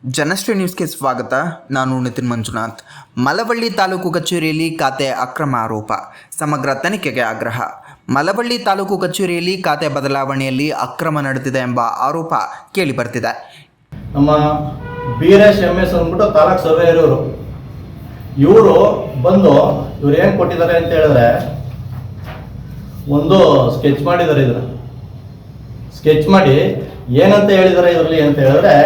ಜನಶ್ರೀ ನ್ಯೂಸ್ಗೆ ಸ್ವಾಗತ. ನಾನು ನಿತಿನ್ ಮಂಜುನಾಥ್. ಮಳವಳ್ಳಿ ತಾಲೂಕು ಕಚೇರಿಯಲ್ಲಿ ಖಾತೆ ಅಕ್ರಮ ಆರೋಪ, ಸಮಗ್ರ ತನಿಖೆಗೆ ಆಗ್ರಹ. ಮಳವಳ್ಳಿ ತಾಲೂಕು ಕಚೇರಿಯಲ್ಲಿ ಖಾತೆ ಬದಲಾವಣೆಯಲ್ಲಿ ಅಕ್ರಮ ನಡೆದಿದೆ ಎಂಬ ಆರೋಪ ಕೇಳಿಬರ್ತಿದೆ. ನಮ್ಮ ಬೀರೇಶ್ MS ಅಂದ್ಬಿಟ್ಟು ತಾಲೂಕು ಸರ್ವೇಯರ್ ಇವರು ಬಂದು ಇವ್ರು ಏನು ಕೊಟ್ಟಿದ್ದಾರೆ ಅಂತ ಹೇಳಿದ್ರೆ ಒಂದು ಸ್ಕೆಚ್ ಮಾಡಿದ್ದಾರೆ. ಇದನ್ನ ಸ್ಕೆಚ್ ಮಾಡಿ ಏನಂತ ಹೇಳಿದ್ದಾರೆ ಇದರಲ್ಲಿ ಅಂತ ಹೇಳಿದ್ರೆ,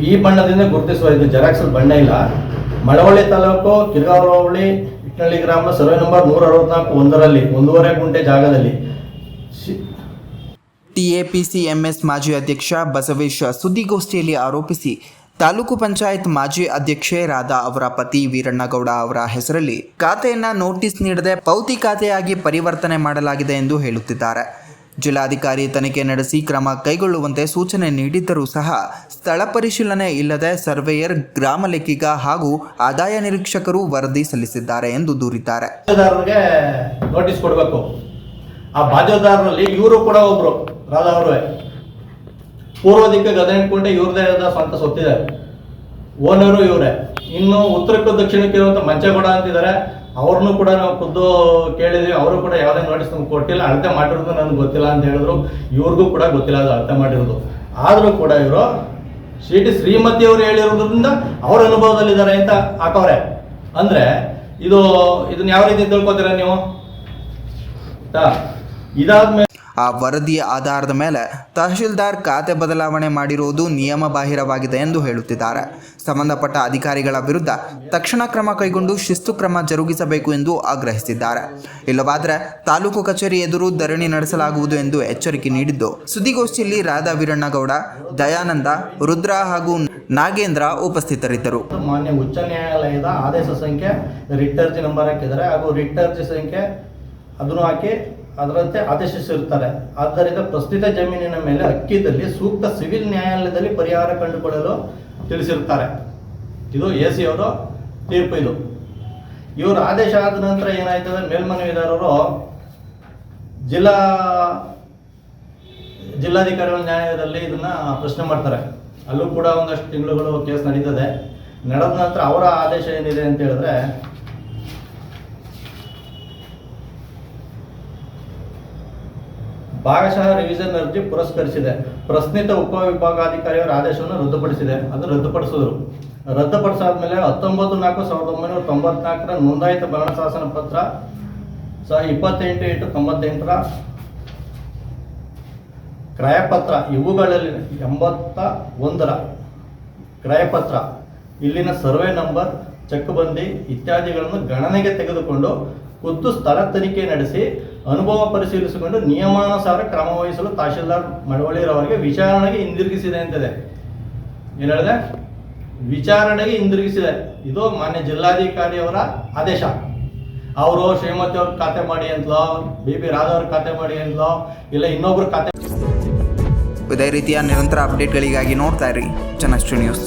ಈ ಬಣ್ಣದಿಂದ ಗುರುತಿಸುವ, ಇದು ಜೆರಾಕ್ಸ್ ಬಣ್ಣ ಇಲ್ಲ. ಮಳವಳ್ಳಿ ತಾಲೂಕು ಕಿರ್ಗಾಂವ ಹೋಬಳಿ ಇಟ್ನಳ್ಳಿ ಗ್ರಾಮ ಸರ್ವೆ ನಂಬರ್ 164 1ರಲ್ಲಿ 1.5 ಗುಂಟೆ ಜಾಗದಲ್ಲಿ TAPCMS ಮಾಜಿ ಅಧ್ಯಕ್ಷ ಬಸವೇಶ್ ಸುದ್ದಿಗೋಷ್ಠಿಯಲ್ಲಿ ಆರೋಪಿಸಿ ತಾಲೂಕು ಪಂಚಾಯತ್ ಮಾಜಿ ಅಧ್ಯಕ್ಷೆ ರಾಧಾ ಅವರ ಪತಿ ವೀರಣ್ಣಗೌಡ ಅವರ ಹೆಸರಲ್ಲಿ ಖಾತೆಯನ್ನು ನೋಟಿಸ್ ನೀಡದೆ ಪೌತಿ ಖಾತೆಯಾಗಿ ಪರಿವರ್ತನೆ ಮಾಡಲಾಗಿದೆ ಎಂದು ಹೇಳುತ್ತಿದ್ದಾರೆ. ಜಿಲ್ಲಾಧಿಕಾರಿ ತನಿಖೆ ನಡೆಸಿ ಕ್ರಮ ಕೈಗೊಳ್ಳುವಂತೆ ಸೂಚನೆ ನೀಡಿದ್ದರೂ ಸಹ ಸ್ಥಳ ಪರಿಶೀಲನೆ ಇಲ್ಲದೆ ಸರ್ವೇಯರ್, ಗ್ರಾಮ ಲೆಕ್ಕಿಗ ಹಾಗೂ ಆದಾಯ ನಿರೀಕ್ಷಕರು ವರದಿ ಸಲ್ಲಿಸಿದ್ದಾರೆ ಎಂದು ದೂರಿದ್ದಾರೆ. ನೋಟಿಸ್ ಕೊಡಬೇಕು. ಆ ಬಾಜುದಾರರಲ್ಲಿ ಇವರು ಕೂಡ ಒಬ್ರು ರಾಧಾ ಅವರೇ ಪೂರ್ವ ದಿಕ್ಕಿಗೆ 18 ಗುಂಟೆ ಇವ್ರದೇ ಆದ ಸ್ವಂತ ಸೊತ್ತಿದೆ, ಓನರು ಇವರೇ. ಇನ್ನು ಉತ್ತರಕ್ಕೂ ದಕ್ಷಿಣಕ್ಕೆ ಇರುವಂತ ಮಂಚೇಗೌಡ ಅಂತಿದ್ದಾರೆ, ಅವ್ರನ್ನೂ ಕೂಡ ನಾವು ಖುದ್ದು ಕೇಳಿದ್ವಿ. ಅವರು ಕೂಡ ಯಾವುದೇ ನೋಟಿಸ್ ನಮ್ಗೆ ಕೊಟ್ಟಿಲ್ಲ, ಅಳತೆ ಮಾಡಿರೋದು ನನಗೆ ಗೊತ್ತಿಲ್ಲ ಅಂತ ಹೇಳಿದ್ರು. ಇವ್ರಿಗೂ ಕೂಡ ಗೊತ್ತಿಲ್ಲ ಅದು ಅಳತೆ ಮಾಡಿರೋದು. ಆದರೂ ಕೂಡ ಇವರು ಶ್ರೀಮತಿ ಶ್ರೀಮತಿ ಅವರು ಹೇಳಿರೋದ್ರಿಂದ ಅವ್ರ ಅನುಭವದಲ್ಲಿದ್ದಾರೆ ಅಂತ ಹಾಕವ್ರೆ. ಅಂದ್ರೆ ಇದನ್ನ ಯಾವ ರೀತಿ ತಿಳ್ಕೊತೀರ ನೀವು? ಇದಾದ್ಮೇಲೆ ಆ ವರದಿಯ ಆಧಾರದ ಮೇಲೆ ತಹಶೀಲ್ದಾರ್ ಖಾತೆ ಬದಲಾವಣೆ ಮಾಡಿರುವುದು ನಿಯಮ ಬಾಹಿರವಾಗಿದೆ ಎಂದು ಹೇಳುತ್ತಿದ್ದಾರೆ. ಸಂಬಂಧಪಟ್ಟ ಅಧಿಕಾರಿಗಳ ವಿರುದ್ಧ ತಕ್ಷಣ ಕ್ರಮ ಕೈಗೊಂಡು ಶಿಸ್ತು ಕ್ರಮ ಜರುಗಿಸಬೇಕು ಎಂದು ಆಗ್ರಹಿಸಿದ್ದಾರೆ. ಇಲ್ಲವಾದರೆ ತಾಲೂಕು ಕಚೇರಿ ಎದುರು ಧರಣಿ ನಡೆಸಲಾಗುವುದು ಎಂದು ಎಚ್ಚರಿಕೆ ನೀಡಿದ್ದು, ಸುದ್ದಿಗೋಷ್ಠಿಯಲ್ಲಿ ರಾಧಾ, ವೀರಣ್ಣಗೌಡ, ದಯಾನಂದ, ರುದ್ರ ಹಾಗೂ ನಾಗೇಂದ್ರ ಉಪಸ್ಥಿತರಿದ್ದರು. ಮಾನ್ಯ ಉಚ್ಚ ನ್ಯಾಯಾಲಯದ ಆದೇಶ ಸಂಖ್ಯೆ, ರಿಟ್ ಅರ್ಜಿ ನಂಬರ್ ಹಾಕಿದ್ದಾರೆ ಹಾಗೂ ರಿಟ್ ಅರ್ಜಿ ಸಂಖ್ಯೆ ಅದನ್ನು ಹಾಕಿ ಅದರಂತೆ ಆದೇಶಿಸಿರುತ್ತಾರೆ. ಆದ್ದರಿಂದ ಪ್ರಸ್ತುತ ಜಮೀನಿನ ಮೇಲೆ ಹಕ್ಕಿದಲ್ಲಿ ಸೂಕ್ತ ಸಿವಿಲ್ ನ್ಯಾಯಾಲಯದಲ್ಲಿ ಪರಿಹಾರ ಕಂಡುಕೊಳ್ಳಲು ತಿಳಿಸಿರುತ್ತಾರೆ. ಇದು AC ಅವರ ತೀರ್ಪು. ಇದು ಇವರು ಆದೇಶ ಆದ ನಂತರ ಏನಾಯ್ತದೆ, ಮೇಲ್ಮನವಿದಾರರು ಜಿಲ್ಲಾಧಿಕಾರಿಗಳ ನ್ಯಾಯಾಲಯದಲ್ಲಿ ಇದನ್ನ ಪ್ರಶ್ನೆ ಮಾಡ್ತಾರೆ. ಅಲ್ಲೂ ಕೂಡ ಒಂದಷ್ಟು ತಿಂಗಳುಗಳು ಕೇಸ್ ನಡೀತದೆ. ನಡೆದ ನಂತರ ಅವರ ಆದೇಶ ಏನಿದೆ ಅಂತ ಹೇಳಿದ್ರೆ, ಭಾಗಶಃ ರಿವಿಷನ್ ಅರ್ಜಿ ಪುರಸ್ಕರಿಸಿದೆ. ಪ್ರಶ್ನಿತ ಉಪವಿಭಾಗಾಧಿಕಾರಿಯವರ ಆದೇಶವನ್ನು ರದ್ದುಪಡಿಸಿದೆ. ಅದು ರದ್ದುಪಡಿಸಾದ್ಮೇಲೆ 19/4/1994 ನೋಂದಾಯಿತ ಭರಣ ಶಾಸನ ಪತ್ರ 28/8/98 ಕ್ರಯಪತ್ರ, ಇವುಗಳಲ್ಲಿ 81ರ ಕ್ರಯಪತ್ರ, ಇಲ್ಲಿನ ಸರ್ವೆ ನಂಬರ್, ಚೆಕ್ಬಂದಿ ಇತ್ಯಾದಿಗಳನ್ನು ಗಣನೆಗೆ ತೆಗೆದುಕೊಂಡು ಖುದ್ದು ಸ್ಥಳ ತನಿಖೆ ನಡೆಸಿ ಅನುಭವ ಪರಿಶೀಲಿಸಿಕೊಂಡು ನಿಯಮಾನುಸಾರ ಕ್ರಮ ವಹಿಸಲು ತಹಶೀಲ್ದಾರ್ ಮಳವಳ್ಳಿರವರಿಗೆ ವಿಚಾರಣೆಗೆ ಹಿಂದಿರುಗಿಸಿದೆ ಅಂತಿದೆ. ಏನು ಹೇಳಿದೆ? ವಿಚಾರಣೆಗೆ ಹಿಂದಿರುಗಿಸಿದೆ. ಇದು ಮಾನ್ಯ ಜಿಲ್ಲಾಧಿಕಾರಿಯವರ ಆದೇಶ. ಅವರು ಶ್ರೀಮತಿ ಅವ್ರ ಖಾತೆ ಮಾಡಿ ಅಂತಲೋ, BB ರಾಧಾ ಅವ್ರ ಖಾತೆ ಮಾಡಿ ಅಂತಲೋ, ಇಲ್ಲ ಇನ್ನೊಬ್ರು ಖಾತೆ. ಇದೇ ರೀತಿಯ ನಿರಂತರ ಅಪ್ಡೇಟ್ಗಳಿಗಾಗಿ ನೋಡ್ತಾ ಇರಿ ಜನಶ್ರೀ ನ್ಯೂಸ್.